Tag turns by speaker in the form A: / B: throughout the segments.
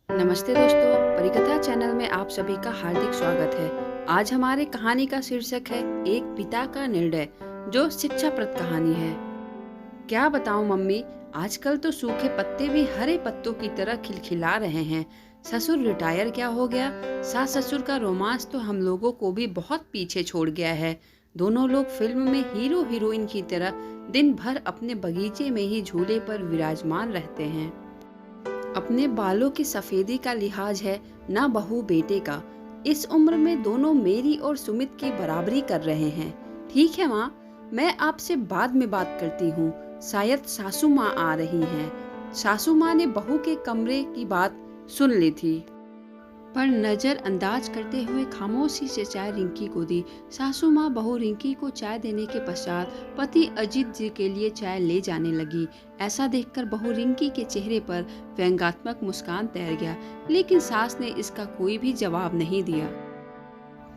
A: नमस्ते दोस्तों, परिकथा चैनल में आप सभी का हार्दिक स्वागत है। आज हमारे कहानी का शीर्षक है एक पिता का निर्णय, जो शिक्षाप्रद कहानी है। क्या बताऊं मम्मी, आजकल तो सूखे पत्ते भी हरे पत्तों की तरह खिलखिला रहे हैं। ससुर रिटायर क्या हो गया, सास ससुर का रोमांस तो हम लोगों को भी बहुत पीछे छोड़ गया है। दोनों लोग फिल्म में हीरो हीरोइन की तरह दिन भर अपने बगीचे में ही झूले पर विराजमान रहते हैं। अपने बालों की सफेदी का लिहाज है, ना बहू बेटे का। इस उम्र में दोनों मेरी और सुमित की बराबरी कर रहे हैं। ठीक है माँ, मैं आपसे बाद में बात करती हूँ। शायद सासू माँ आ रही हैं। सासू माँ ने बहू के कमरे की बात सुन ली थी, पर नजरअंदाज करते हुए खामोशी से चाय रिंकी को दी। सासू माँ बहू रिंकी को चाय देने के पश्चात पति अजीत जी के लिए चाय ले जाने लगी। ऐसा देखकर बहू रिंकी के चेहरे पर व्यंग्यात्मक मुस्कान तैर गया, लेकिन सास ने इसका कोई भी जवाब नहीं दिया।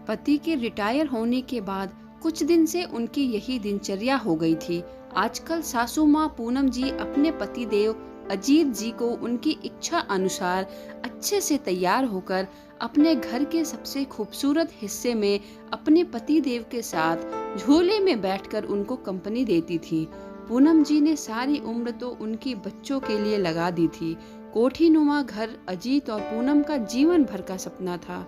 A: पति के रिटायर होने के बाद कुछ दिन से उनकी यही दिनचर्या हो गई थी। आजकल सासू माँ पूनम जी अपने पति देव अजीत जी को उनकी इच्छा अनुसार अच्छे से तैयार होकर अपने घर के सबसे खूबसूरत हिस्से में अपने पति देव के साथ झूले में बैठकर उनको कंपनी देती थी। पूनम जी ने सारी उम्र तो उनकी बच्चों के लिए लगा दी थी। कोठीनुमा घर अजीत और पूनम का जीवन भर का सपना था,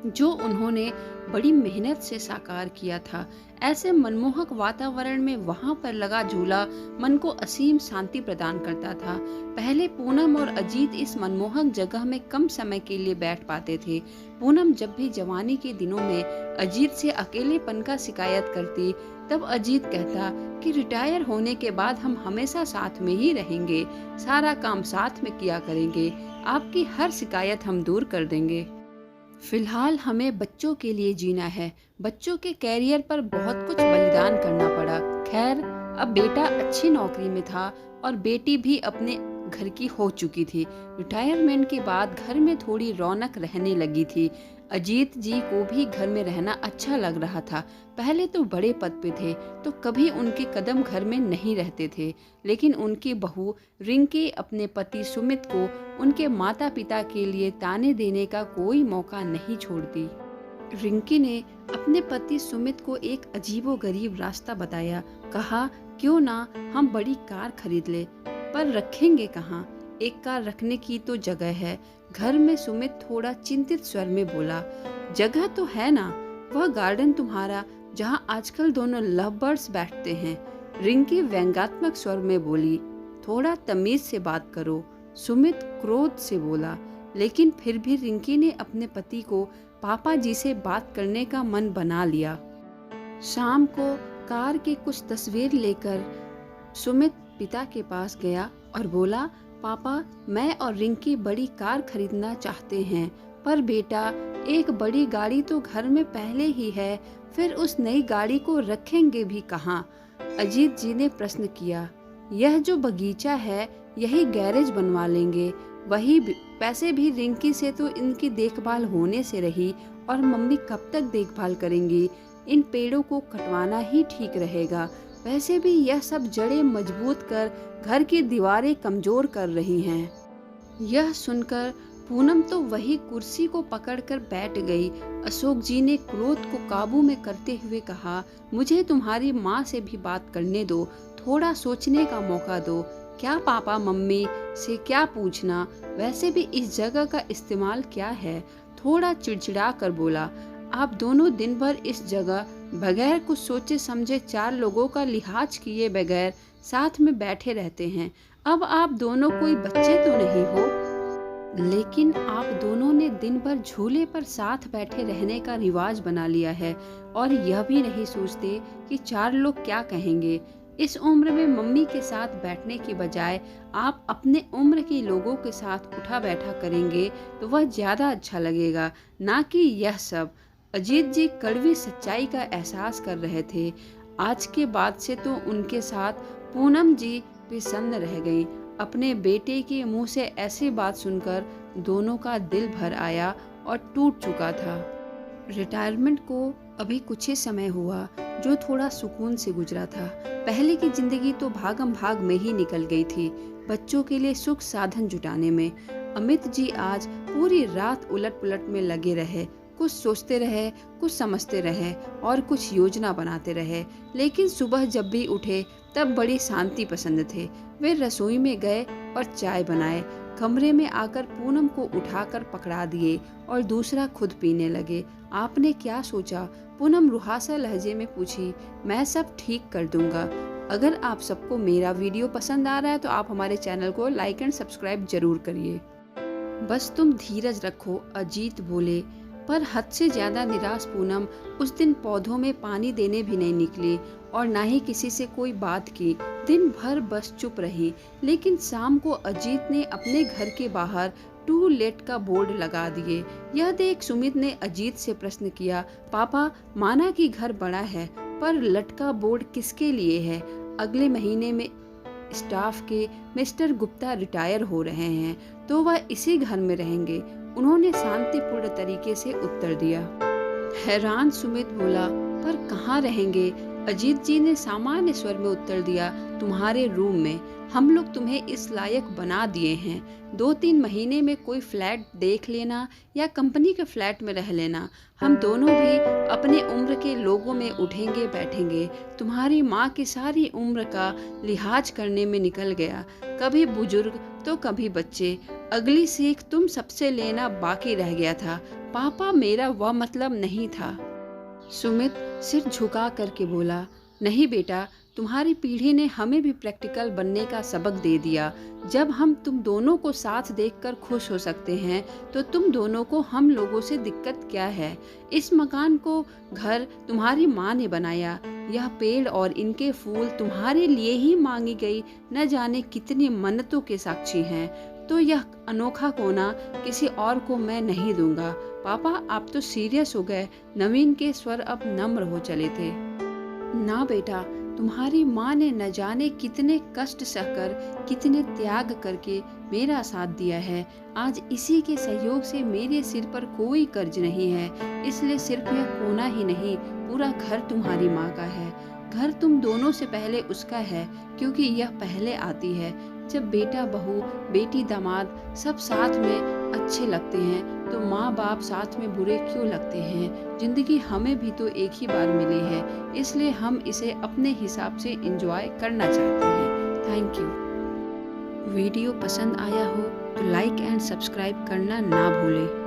A: जो उन्होंने बड़ी मेहनत से साकार किया था। ऐसे मनमोहक वातावरण में वहां पर लगा झूला मन को असीम शांति प्रदान करता था। पहले पूनम और अजीत इस मनमोहक जगह में कम समय के लिए बैठ पाते थे। पूनम जब भी जवानी के दिनों में अजीत से अकेलेपन का शिकायत करती, तब अजीत कहता कि रिटायर होने के बाद हम हमेशा साथ में ही रहेंगे, सारा काम साथ में किया करेंगे, आपकी हर शिकायत हम दूर कर देंगे। फिलहाल हमें बच्चों के लिए जीना है। बच्चों के कैरियर पर बहुत कुछ बलिदान करना पड़ा। खैर, अब बेटा अच्छी नौकरी में था और बेटी भी अपने घर की हो चुकी थी। रिटायरमेंट के बाद घर में थोड़ी रौनक रहने लगी थी। अजीत जी को भी घर में रहना अच्छा लग रहा था। पहले तो बड़े पद पे थे, तो कभी उनके कदम घर में नहीं रहते थे, लेकिन उनकी बहू रिंकी अपने पति सुमित को उनके माता पिता के लिए ताने देने का कोई मौका नहीं छोड़ती। रिंकी ने अपने पति सुमित को एक अजीबोगरीब रास्ता बताया। कहा, क्यों ना हम बड़ी कार खरीद ले, पर रखेंगे कहाँ? एक कार रखने की तो जगह है घर में। सुमित थोड़ा चिंतित स्वर में बोला, जगह तो है ना, वह गार्डन तुम्हारा जहाँ आजकल दोनों लव बर्ड्स बैठते हैं। रिंकी व्यंग्यात्मक स्वर में बोली, थोड़ा तमीज से बात करो। सुमित क्रोध से बोला, लेकिन फिर भी रिंकी ने अपने पति को पापा जी से बात करने का मन बना लिया। शाम को कार की कुछ तस्वीर लेकर सुमित पिता के पास गया और बोला, पापा, मैं और रिंकी बड़ी कार खरीदना चाहते हैं, पर बेटा, एक बड़ी गाड़ी तो घर में पहले ही है, फिर उस नई गाड़ी को रखेंगे भी कहाँ? अजीत जी ने प्रश्न किया। यह जो बगीचा है, यही गैरेज बनवा लेंगे। वही पैसे भी रिंकी से तो इनकी देखभाल होने से रही, और मम्मी कब तक देखभाल करेंगी? इन पेड़ों को कटवाना ही ठीक रहेगा। वैसे भी यह सब जड़ें मजबूत कर घर की दीवारें कमजोर कर रही हैं। यह सुनकर पूनम तो वही कुर्सी को पकड़कर बैठ गई। अशोक जी ने क्रोध को काबू में करते हुए कहा, मुझे तुम्हारी माँ से भी बात करने दो, थोड़ा सोचने का मौका दो। क्या पापा मम्मी से क्या पूछना? वैसे भी इस जगह का इस्तेमाल क्या है? थोड़ा चिड़चिड़ा कर बोला, आप दोनों दिन भर इस जगह बगैर कुछ सोचे समझे चार लोगों का लिहाज किए बगैर साथ में बैठे रहते हैं। अब आप दोनों कोई बच्चे तो नहीं हो, लेकिन आप दोनों ने दिन भर झूले पर साथ बैठे रहने का रिवाज बना लिया है, और यह भी नहीं सोचते कि चार लोग क्या कहेंगे। इस उम्र में मम्मी के साथ बैठने की बजाय आप अपने उम्र के लोगों के साथ उठा बैठा करेंगे तो वह ज्यादा अच्छा लगेगा, ना कि यह सब। अजीत जी कड़वी सच्चाई का एहसास कर रहे थे। आज के बाद से तो उनके साथ पूनम जी प्रसन्न रह गई। अपने बेटे के मुंह से ऐसी बात सुनकर दोनों का दिल भर आया और टूट चुका था। रिटायरमेंट को अभी कुछ ही समय हुआ, जो थोड़ा सुकून से गुजरा था। पहले की जिंदगी तो भागम भाग में ही निकल गई थी, बच्चों के लिए सुख साधन जुटाने में। अमित जी आज पूरी रात उलट पुलट में लगे रहे, कुछ सोचते रहे, कुछ समझते रहे और कुछ योजना बनाते रहे। लेकिन सुबह जब भी उठे तब बड़ी शांति पसंद थे। वे रसोई में गए और चाय बनाए। कमरे में आकर पूनम को उठाकर पकड़ा दिए और दूसरा खुद पीने लगे। आपने क्या सोचा? पूनम रुहासा लहजे में पूछी। मैं सब ठीक कर दूंगा। अगर आप सबको मेरा वीडियो पसंद आ रहा है तो आप हमारे चैनल को लाइक एंड सब्सक्राइब जरूर करिए। बस तुम धीरज रखो, अजीत बोले। पर हद से ज्यादा निराश पूनम उस दिन पौधों में पानी देने भी नहीं निकली और ना ही किसी से कोई बात की। दिन भर बस चुप रही। लेकिन शाम को अजीत ने अपने घर के बाहर टू लेट का बोर्ड लगा दिए। यह देख सुमित ने अजीत से प्रश्न किया, पापा, माना कि घर बड़ा है पर लटका बोर्ड किसके लिए है? अगले महीने में स्टाफ के मिस्टर गुप्ता रिटायर हो रहे हैं तो वह इसी घर में रहेंगे, उन्होंने शांतिपूर्ण तरीके से उत्तर दिया। हैरान सुमित बोला, पर कहाँ रहेंगे? अजीत जी ने सामान्य स्वर में उत्तर दिया, तुम्हारे रूम में। हम लोग तुम्हें इस लायक बना दिए हैं। 2-3 महीने में कोई फ्लैट देख लेना या कंपनी के फ्लैट में रह लेना। हम दोनों भी अपने उम्र के लोगों में उठेंगे बैठेंगे। तुम्हारी माँ की सारी उम्र का लिहाज करने में निकल गया, कभी बुजुर्ग तो कभी बच्चे। अगली सीख तुम सबसे लेना बाकी रह गया था। पापा, मेरा वह मतलब नहीं था। सुमित सिर झुका करके बोला, नहीं बेटा, तुम्हारी पीढ़ी ने हमें भी प्रैक्टिकल बनने का सबक दे दिया। जब हम तुम दोनों को साथ देखकर खुश हो सकते हैं तो तुम दोनों को हम लोगों से दिक्कत क्या है? इस मकान को घर तुम्हारी माँ ने बनाया। यह पेड़ और इनके फूल तुम्हारे लिए ही मांगी गई न जाने कितनी मन्नतों के साक्षी हैं। तो यह अनोखा कोना किसी और को मैं नहीं दूंगा। पापा, आप तो सीरियस हो गए। नवीन के स्वर अब नम्र हो चले थे। ना बेटा, तुम्हारी माँ ने न जाने कितने कष्ट सहकर, कितने त्याग करके मेरा साथ दिया है। आज इसी के सहयोग से मेरे सिर पर कोई कर्ज नहीं है। इसलिए सिर्फ यह कोना ही नहीं, पूरा घर तुम्हारी माँ का है। घर तुम दोनों से पहले उसका है, क्योंकि यह पहले आती है। जब बेटा बहू, बेटी दामाद सब साथ में अच्छे लगते हैं तो माँ बाप साथ में बुरे क्यों लगते हैं? जिंदगी हमें भी तो एक ही बार मिली है, इसलिए हम इसे अपने हिसाब से एंजॉय करना चाहते हैं। Thank you. वीडियो पसंद आया हो तो लाइक एंड सब्सक्राइब करना ना भूलें।